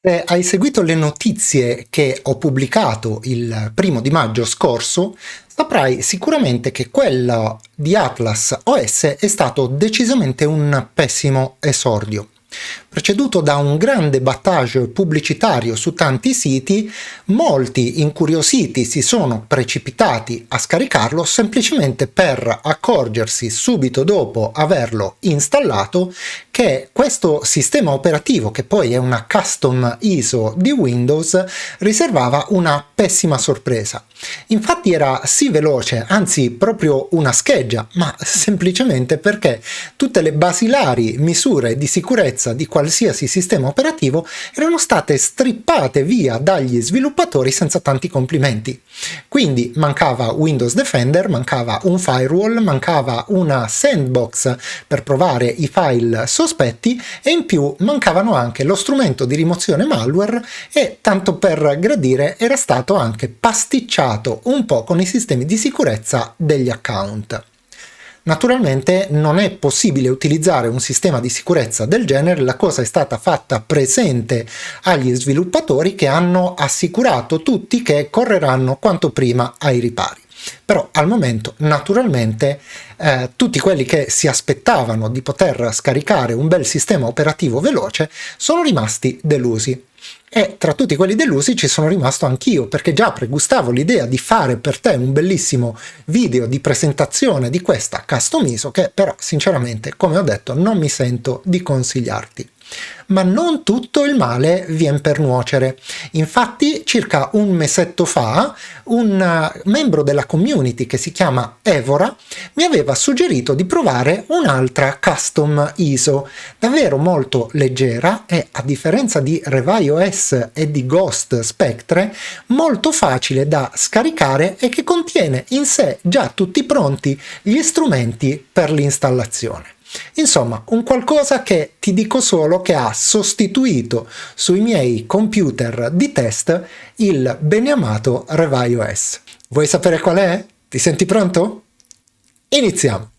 Se hai seguito le notizie che ho pubblicato il 1° maggio scorso, saprai sicuramente che quello di Atlas OS è stato decisamente un pessimo esordio. Preceduto da un grande battage pubblicitario su tanti siti, molti incuriositi si sono precipitati a scaricarlo semplicemente per accorgersi subito dopo averlo installato che questo sistema operativo, che poi è una custom ISO di Windows, riservava una pessima sorpresa. Infatti era sì veloce, anzi proprio una scheggia, ma semplicemente perché tutte le basilari misure di sicurezza di qualsiasi sistema operativo erano state strippate via dagli sviluppatori senza tanti complimenti. Quindi mancava Windows Defender, mancava un firewall, mancava una sandbox per provare i file sospetti e in più mancavano anche lo strumento di rimozione malware e, tanto per gradire, era stato anche pasticciato un po' con i sistemi di sicurezza degli account. Naturalmente non è possibile utilizzare un sistema di sicurezza del genere, la cosa è stata fatta presente agli sviluppatori che hanno assicurato tutti che correranno quanto prima ai ripari. Però al momento naturalmente tutti quelli che si aspettavano di poter scaricare un bel sistema operativo veloce sono rimasti delusi. E tra tutti quelli delusi ci sono rimasto anch'io, perché già pregustavo l'idea di fare per te un bellissimo video di presentazione di questa custom ISO che però sinceramente, come ho detto, non mi sento di consigliarti. Ma non tutto il male viene per nuocere. Infatti, circa un mesetto fa, un membro della community che si chiama Evora mi aveva suggerito di provare un'altra custom ISO, davvero molto leggera e, a differenza di RevaiOS e di Ghost Spectre, molto facile da scaricare e che contiene in sé già tutti pronti gli strumenti per l'installazione. Insomma, un qualcosa che ti dico solo che ha sostituito sui miei computer di test il beneamato RevaiOS. Vuoi sapere qual è? Ti senti pronto? Iniziamo!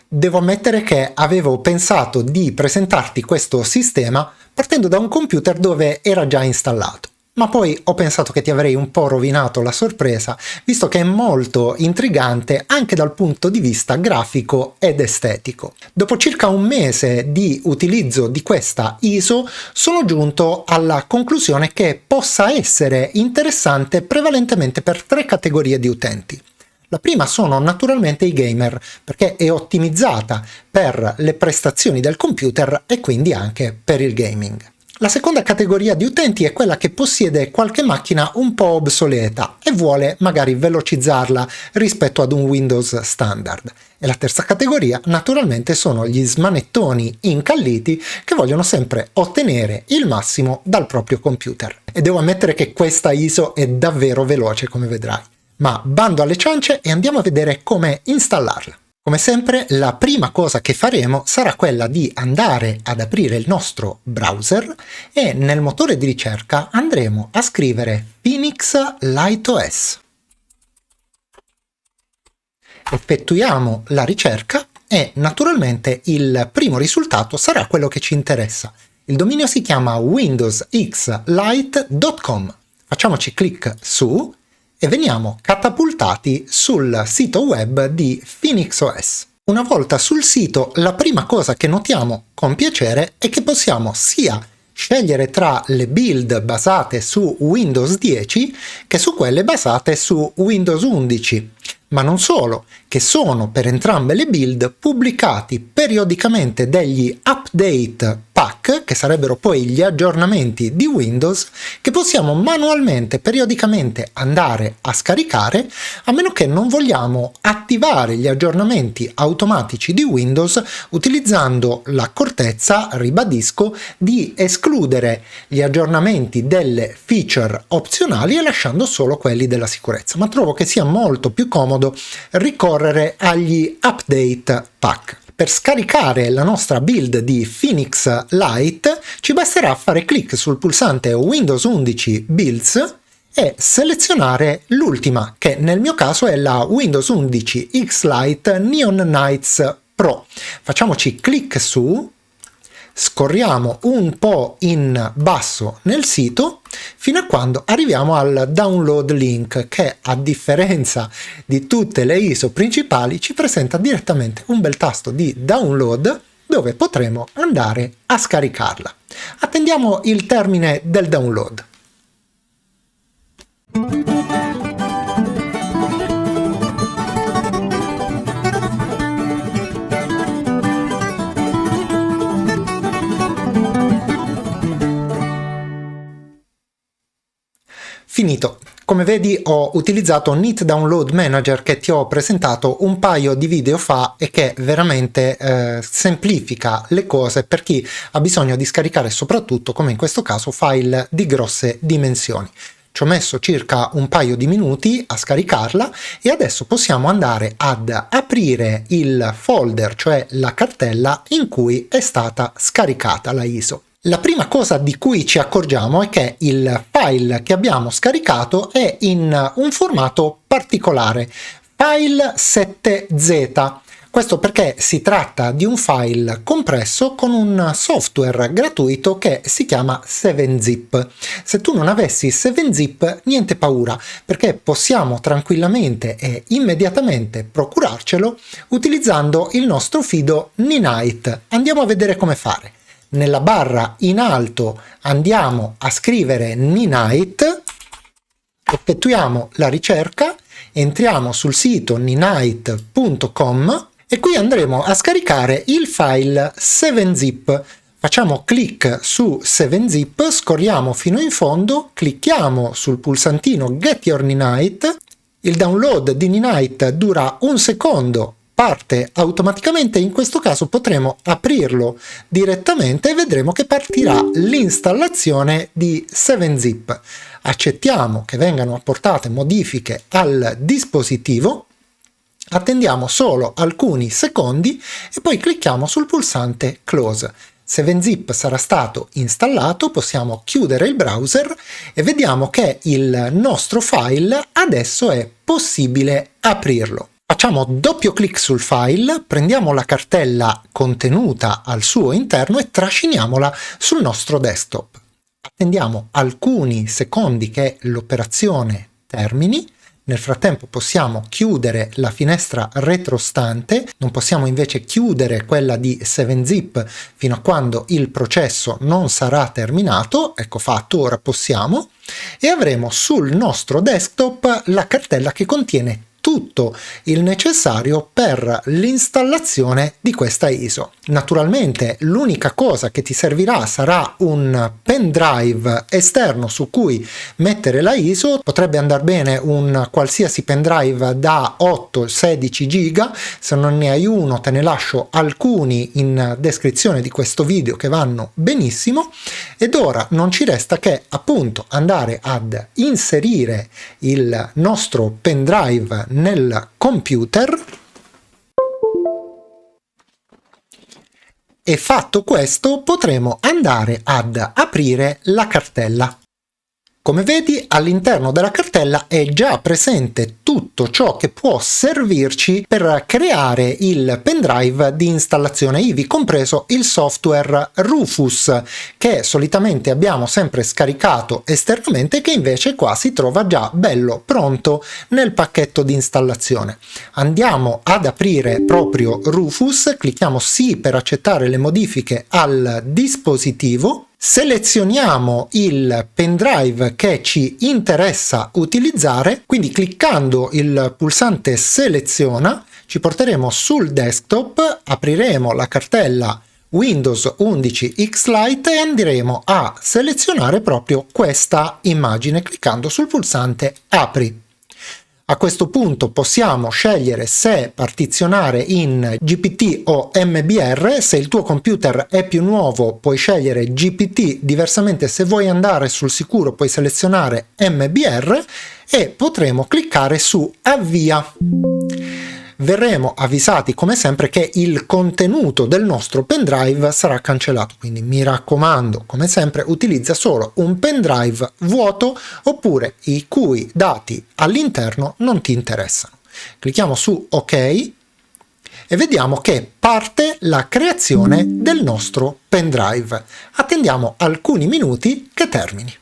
Devo ammettere che avevo pensato di presentarti questo sistema partendo da un computer dove era già installato. Ma poi ho pensato che ti avrei un po' rovinato la sorpresa, visto che è molto intrigante anche dal punto di vista grafico ed estetico. Dopo circa un mese di utilizzo di questa ISO, sono giunto alla conclusione che possa essere interessante prevalentemente per 3 categorie di utenti. La prima sono naturalmente i gamer, perché è ottimizzata per le prestazioni del computer e quindi anche per il gaming. La seconda categoria di utenti è quella che possiede qualche macchina un po' obsoleta e vuole magari velocizzarla rispetto ad un Windows standard. E la terza categoria naturalmente sono gli smanettoni incalliti che vogliono sempre ottenere il massimo dal proprio computer. E devo ammettere che questa ISO è davvero veloce, come vedrai. Ma bando alle ciance e andiamo a vedere come installarla. Come sempre, la prima cosa che faremo sarà quella di andare ad aprire il nostro browser e nel motore di ricerca andremo a scrivere Phoenix LightOS. Effettuiamo la ricerca e naturalmente il primo risultato sarà quello che ci interessa. Il dominio si chiama windowsxlite.com. Facciamoci clic su e veniamo catapultati sul sito web di PhoenixOS. Una volta sul sito, la prima cosa che notiamo con piacere è che possiamo sia scegliere tra le build basate su Windows 10 che su quelle basate su Windows 11. Ma non solo, che sono per entrambe le build pubblicati periodicamente degli update pack, che sarebbero poi gli aggiornamenti di Windows, che possiamo manualmente periodicamente andare a scaricare, a meno che non vogliamo attivare gli aggiornamenti automatici di Windows utilizzando l'accortezza, ribadisco, di escludere gli aggiornamenti delle feature opzionali e lasciando solo quelli della sicurezza. Ma trovo che sia molto più comodo ricorrere agli update pack. Per scaricare la nostra build di Phoenix Lite ci basterà fare clic sul pulsante Windows 11 Builds e selezionare l'ultima, che nel mio caso è la Windows 11 X Lite Neon Nights Pro. Facciamoci clic su, Scorriamo un po' in basso nel sito fino a quando arriviamo al download link, che a differenza di tutte le ISO principali ci presenta direttamente un bel tasto di download dove potremo andare a scaricarla. Attendiamo il termine del download. Finito. Come vedi ho utilizzato Neat Download Manager che ti ho presentato un paio di video fa e che veramente semplifica le cose per chi ha bisogno di scaricare soprattutto, come in questo caso, file di grosse dimensioni. Ci ho messo circa un paio di minuti a scaricarla e adesso possiamo andare ad aprire il folder, cioè la cartella in cui è stata scaricata la ISO. La prima cosa di cui ci accorgiamo è che il file che abbiamo scaricato è in un formato particolare, file 7Z. Questo perché si tratta di un file compresso con un software gratuito che si chiama 7zip. Se tu non avessi 7zip, niente paura, perché possiamo tranquillamente e immediatamente procurarcelo utilizzando il nostro fido Ninite. Andiamo a vedere come fare. Nella barra in alto andiamo a scrivere Ninite, effettuiamo la ricerca, entriamo sul sito ninite.com e qui andremo a scaricare il file 7zip. Facciamo clic su 7zip, scorriamo fino in fondo, clicchiamo sul pulsantino Get Your Ninite, il download di Ninite dura un secondo, parte automaticamente. In questo caso potremo aprirlo direttamente e vedremo che partirà l'installazione di 7zip. Accettiamo che vengano apportate modifiche al dispositivo, attendiamo solo alcuni secondi e poi clicchiamo sul pulsante Close. 7zip sarà stato installato, possiamo chiudere il browser e vediamo che il nostro file adesso è possibile aprirlo. Facciamo doppio clic sul file, prendiamo la cartella contenuta al suo interno e trasciniamola sul nostro desktop. Attendiamo alcuni secondi che l'operazione termini. Nel frattempo possiamo chiudere la finestra retrostante, non possiamo invece chiudere quella di 7zip fino a quando il processo non sarà terminato. Ecco fatto, ora possiamo, e avremo sul nostro desktop la cartella che contiene tutto il necessario per l'installazione di questa ISO. Naturalmente l'unica cosa che ti servirà sarà un pendrive esterno su cui mettere la ISO. Potrebbe andare bene un qualsiasi pendrive da 8-16 giga, se non ne hai uno te ne lascio alcuni in descrizione di questo video che vanno benissimo. Ed ora non ci resta che appunto andare ad inserire il nostro pendrive nel computer e fatto questo potremo andare ad aprire la cartella. Come vedi, all'interno della cartella è già presente tutto ciò che può servirci per creare il pendrive di installazione, ivi compreso il software Rufus, che solitamente abbiamo sempre scaricato esternamente, che invece qua si trova già bello pronto nel pacchetto di installazione. Andiamo ad aprire proprio Rufus, clicchiamo sì per accettare le modifiche al dispositivo. Selezioniamo il pendrive che ci interessa utilizzare, quindi cliccando il pulsante seleziona ci porteremo sul desktop, apriremo la cartella Windows 11 X-Lite e andremo a selezionare proprio questa immagine cliccando sul pulsante apri. A questo punto possiamo scegliere se partizionare in GPT o MBR. Se il tuo computer è più nuovo puoi scegliere GPT, diversamente se vuoi andare sul sicuro puoi selezionare MBR e potremo cliccare su avvia. Verremo avvisati come sempre che il contenuto del nostro pendrive sarà cancellato, quindi mi raccomando, come sempre utilizza solo un pendrive vuoto oppure i cui dati all'interno non ti interessano. Clicchiamo su ok e vediamo che parte la creazione del nostro pendrive. Attendiamo alcuni minuti che termini.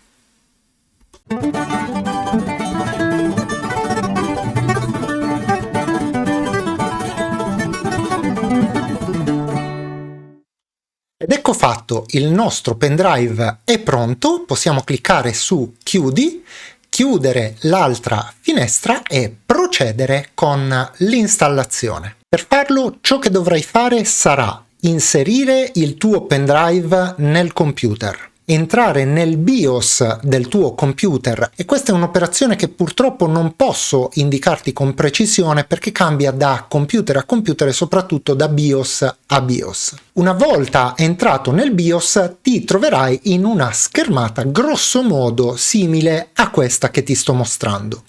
Ed ecco fatto, il nostro pendrive è pronto, possiamo cliccare su chiudi, chiudere l'altra finestra e procedere con l'installazione. Per farlo ciò che dovrai fare sarà inserire il tuo pendrive nel computer, entrare nel BIOS del tuo computer, e questa è un'operazione che purtroppo non posso indicarti con precisione perché cambia da computer a computer e soprattutto da BIOS a BIOS. Una volta entrato nel BIOS ti troverai in una schermata grosso modo simile a questa che ti sto mostrando.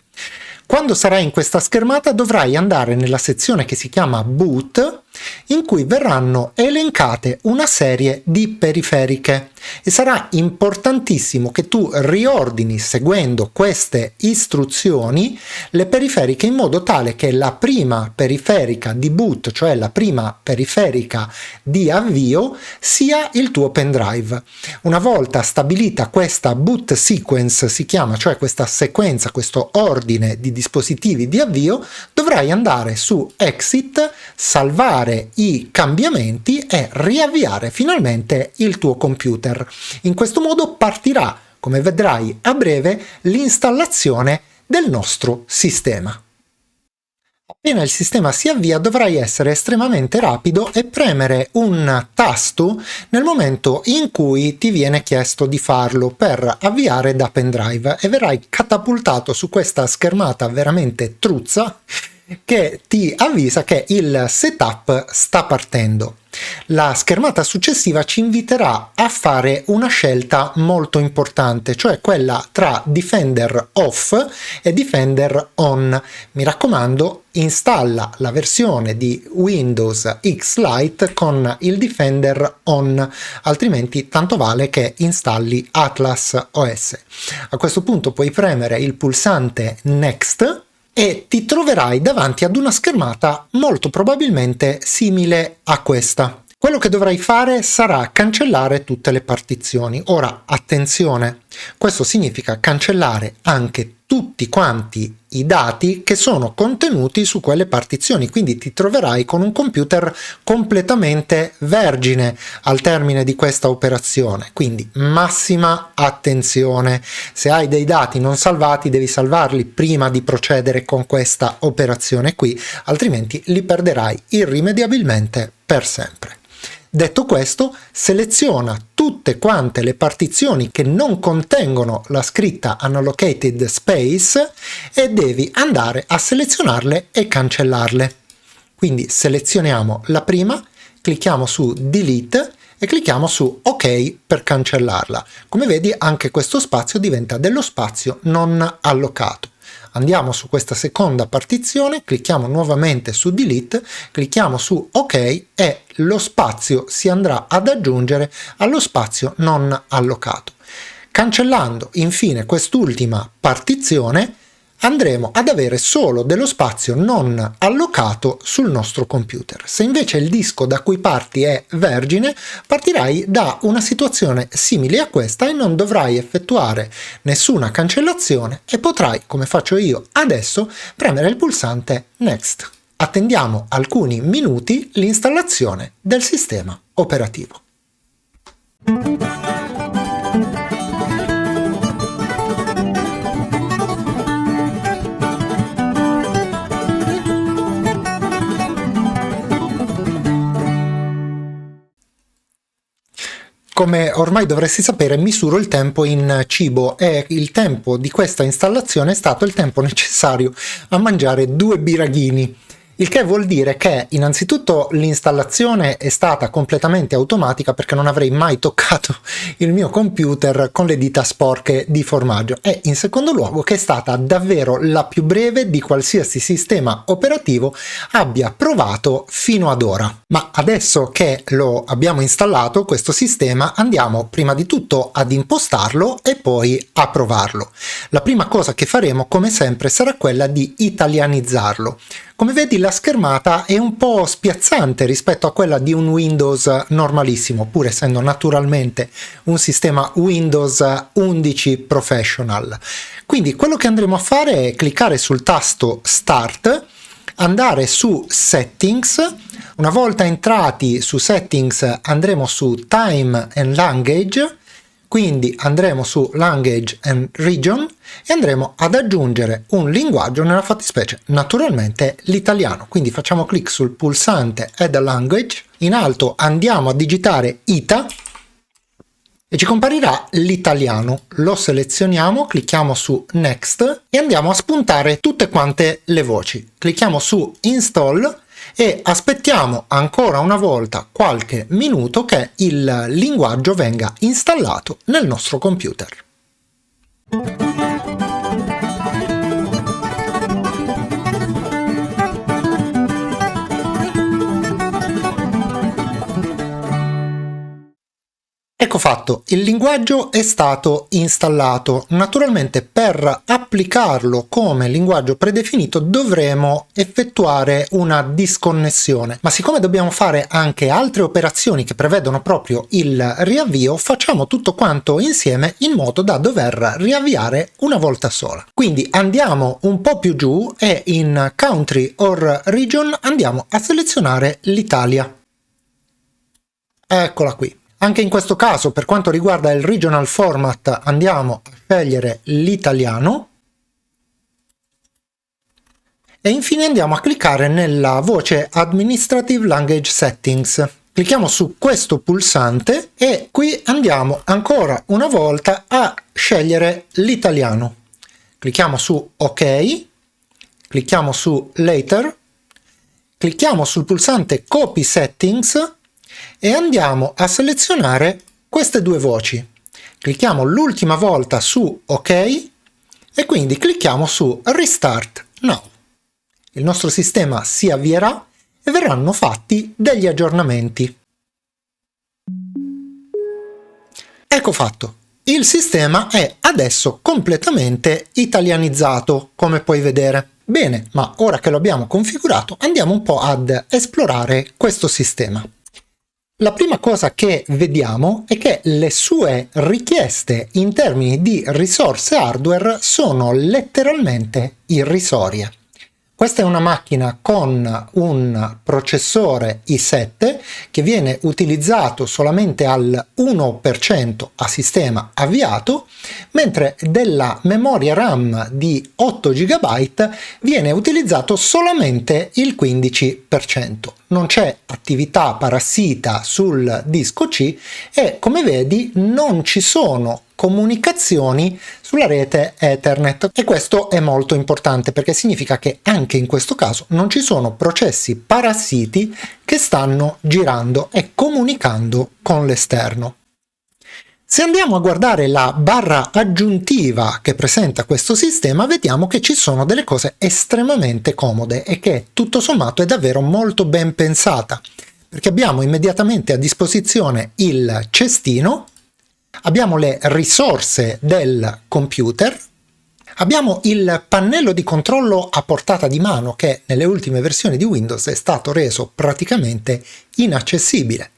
Quando sarai in questa schermata dovrai andare nella sezione che si chiama Boot, in cui verranno elencate una serie di periferiche e sarà importantissimo che tu riordini, seguendo queste istruzioni, le periferiche in modo tale che la prima periferica di boot, cioè la prima periferica di avvio, sia il tuo pendrive. Una volta stabilita questa boot sequence, si chiama, cioè questa sequenza, questo ordine di dispositivi di avvio, dovrai andare su Exit, salvare i cambiamenti e riavviare finalmente il tuo computer. In questo modo partirà, come vedrai a breve, l'installazione del nostro sistema. Appena il sistema si avvia dovrai essere estremamente rapido e premere un tasto nel momento in cui ti viene chiesto di farlo per avviare da pendrive e verrai catapultato su questa schermata veramente truzza che ti avvisa che il setup sta partendo. La schermata successiva ci inviterà a fare una scelta molto importante, cioè quella tra Defender Off e Defender On. Mi raccomando, installa la versione di Windows X Lite con il Defender On, altrimenti tanto vale che installi Atlas OS. A questo punto puoi premere il pulsante Next e ti troverai davanti ad una schermata molto probabilmente simile a questa. Quello che dovrai fare sarà cancellare tutte le partizioni. Ora, attenzione, questo significa cancellare anche tutti quanti i dati che sono contenuti su quelle partizioni, quindi ti troverai con un computer completamente vergine al termine di questa operazione, quindi massima attenzione. Se hai dei dati non salvati devi salvarli prima di procedere con questa operazione qui, altrimenti li perderai irrimediabilmente per sempre. Detto questo, seleziona tutte quante le partizioni che non contengono la scritta unallocated space e devi andare a selezionarle e cancellarle. Quindi selezioniamo la prima, clicchiamo su Delete e clicchiamo su OK per cancellarla. Come vedi, anche questo spazio diventa dello spazio non allocato. Andiamo su questa seconda partizione, clicchiamo nuovamente su Delete, clicchiamo su OK e lo spazio si andrà ad aggiungere allo spazio non allocato. Cancellando infine quest'ultima partizione, andremo ad avere solo dello spazio non allocato sul nostro computer. Se invece il disco da cui parti è vergine, partirai da una situazione simile a questa e non dovrai effettuare nessuna cancellazione e potrai, come faccio io adesso, premere il pulsante Next. Attendiamo alcuni minuti l'installazione del sistema operativo. Come ormai dovresti sapere, misuro il tempo in cibo e il tempo di questa installazione è stato il tempo necessario a mangiare 2 biraghini. Il che vuol dire che innanzitutto l'installazione è stata completamente automatica perché non avrei mai toccato il mio computer con le dita sporche di formaggio e in secondo luogo che è stata davvero la più breve di qualsiasi sistema operativo abbia provato fino ad ora. Ma adesso che lo abbiamo installato questo sistema andiamo prima di tutto ad impostarlo e poi a provarlo. La prima cosa che faremo come sempre sarà quella di italianizzarlo. Come vedi la schermata è un po' spiazzante rispetto a quella di un Windows normalissimo, pur essendo naturalmente un sistema Windows 11 Professional. Quindi quello che andremo a fare è cliccare sul tasto Start, andare su Settings. Una volta entrati su Settings andremo su Time and Language, quindi andremo su Language and Region e andremo ad aggiungere un linguaggio, nella fattispecie naturalmente l'italiano. Quindi facciamo clic sul pulsante Add a Language, in alto andiamo a digitare ITA e ci comparirà l'italiano. Lo selezioniamo, clicchiamo su Next e andiamo a spuntare tutte quante le voci. Clicchiamo su Install e aspettiamo ancora una volta qualche minuto che il linguaggio venga installato nel nostro computer. Ecco fatto, il linguaggio è stato installato. Naturalmente per applicarlo come linguaggio predefinito dovremo effettuare una disconnessione, ma siccome dobbiamo fare anche altre operazioni che prevedono proprio il riavvio, facciamo tutto quanto insieme in modo da dover riavviare una volta sola. Quindi andiamo un po' più giù e in Country or Region andiamo a selezionare l'Italia. Eccola qui. Anche in questo caso, per quanto riguarda il regional format, andiamo a scegliere l'italiano e infine andiamo a cliccare nella voce Administrative Language Settings. Clicchiamo su questo pulsante e qui andiamo ancora una volta a scegliere l'italiano. Clicchiamo su OK, clicchiamo su Later, clicchiamo sul pulsante Copy Settings e andiamo a selezionare queste due voci. Clicchiamo l'ultima volta su OK e quindi clicchiamo su Restart Now. Il nostro sistema si avvierà e verranno fatti degli aggiornamenti. Ecco fatto. Il sistema è adesso completamente italianizzato, come puoi vedere. Bene, ma ora che lo abbiamo configurato andiamo un po' ad esplorare questo sistema. La prima cosa che vediamo è che le sue richieste in termini di risorse hardware sono letteralmente irrisorie. Questa è una macchina con un processore i7 che viene utilizzato solamente al 1% a sistema avviato, mentre della memoria RAM di 8 GB viene utilizzato solamente il 15%. Non c'è attività parassita sul disco C e, come vedi, non ci sono comunicazioni sulla rete Ethernet, e questo è molto importante perché significa che anche in questo caso non ci sono processi parassiti che stanno girando e comunicando con l'esterno. Se andiamo a guardare la barra aggiuntiva che presenta questo sistema, vediamo che ci sono delle cose estremamente comode e che tutto sommato è davvero molto ben pensata, perché abbiamo immediatamente a disposizione il cestino, abbiamo le risorse del computer, abbiamo il pannello di controllo a portata di mano che nelle ultime versioni di Windows è stato reso praticamente inaccessibile.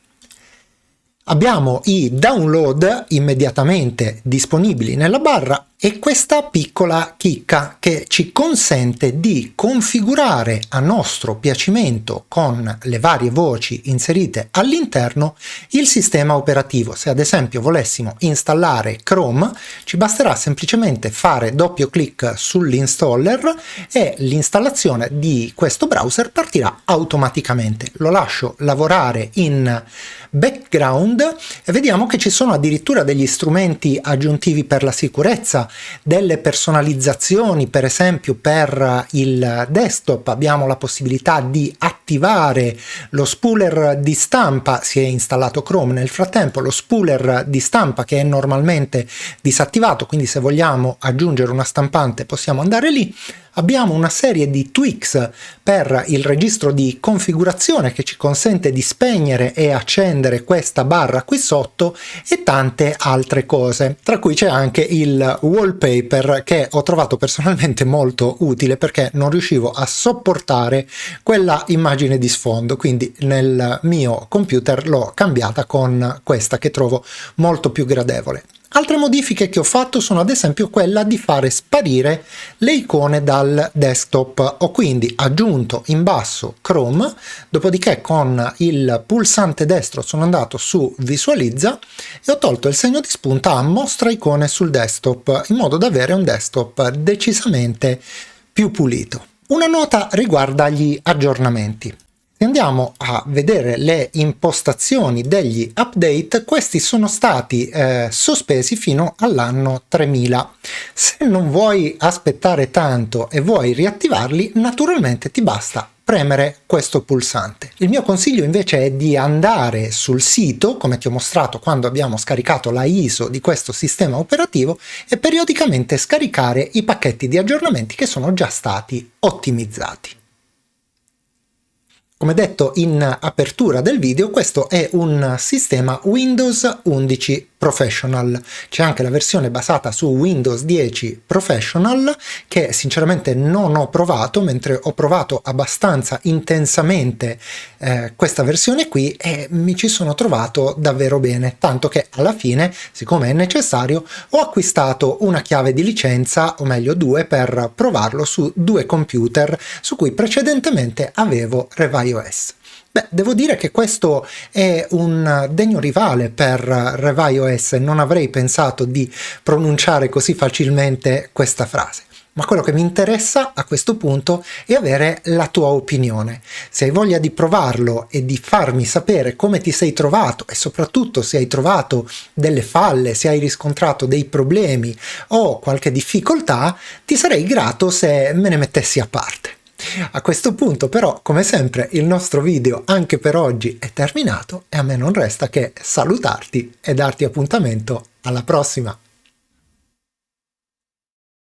Abbiamo i download immediatamente disponibili nella barra e questa piccola chicca che ci consente di configurare a nostro piacimento con le varie voci inserite all'interno il sistema operativo. Se ad esempio volessimo installare Chrome, ci basterà semplicemente fare doppio clic sull'installer e l'installazione di questo browser partirà automaticamente. Lo lascio lavorare in background e vediamo che ci sono addirittura degli strumenti aggiuntivi per la sicurezza, delle personalizzazioni. Per esempio per il desktop abbiamo la possibilità di attivare lo spooler di stampa. Si è installato Chrome nel frattempo, lo spooler di stampa che è normalmente disattivato, quindi se vogliamo aggiungere una stampante possiamo andare lì. Abbiamo una serie di tweaks per il registro di configurazione che ci consente di spegnere e accendere questa barra qui sotto e tante altre cose, tra cui c'è anche il wallpaper che ho trovato personalmente molto utile perché non riuscivo a sopportare quella immagine di sfondo, quindi nel mio computer l'ho cambiata con questa che trovo molto più gradevole. Altre modifiche che ho fatto sono ad esempio quella di fare sparire le icone dal desktop. Ho quindi aggiunto in basso Chrome, dopodiché con il pulsante destro sono andato su Visualizza e ho tolto il segno di spunta a Mostra icone sul desktop, in modo da avere un desktop decisamente più pulito. Una nota riguarda gli aggiornamenti. Se andiamo a vedere le impostazioni degli update, questi sono stati sospesi fino all'anno 3000. Se non vuoi aspettare tanto e vuoi riattivarli, naturalmente ti basta premere questo pulsante. Il mio consiglio invece è di andare sul sito, come ti ho mostrato quando abbiamo scaricato la ISO di questo sistema operativo, e periodicamente scaricare i pacchetti di aggiornamenti che sono già stati ottimizzati. Come detto in apertura del video, questo è un sistema Windows 11 Professional. C'è anche la versione basata su Windows 10 Professional che sinceramente non ho provato, mentre ho provato abbastanza intensamente questa versione qui e mi ci sono trovato davvero bene, tanto che alla fine, siccome è necessario, ho acquistato una chiave di licenza, o meglio due, per provarlo su due computer su cui precedentemente avevo RevIOS. Beh, devo dire che questo è un degno rivale per RevIOS, non avrei pensato di pronunciare così facilmente questa frase. Ma quello che mi interessa a questo punto è avere la tua opinione. Se hai voglia di provarlo e di farmi sapere come ti sei trovato e soprattutto se hai trovato delle falle, se hai riscontrato dei problemi o qualche difficoltà, ti sarei grato se me ne mettessi a parte. A questo punto però, come sempre, il nostro video anche per oggi è terminato e a me non resta che salutarti e darti appuntamento alla prossima.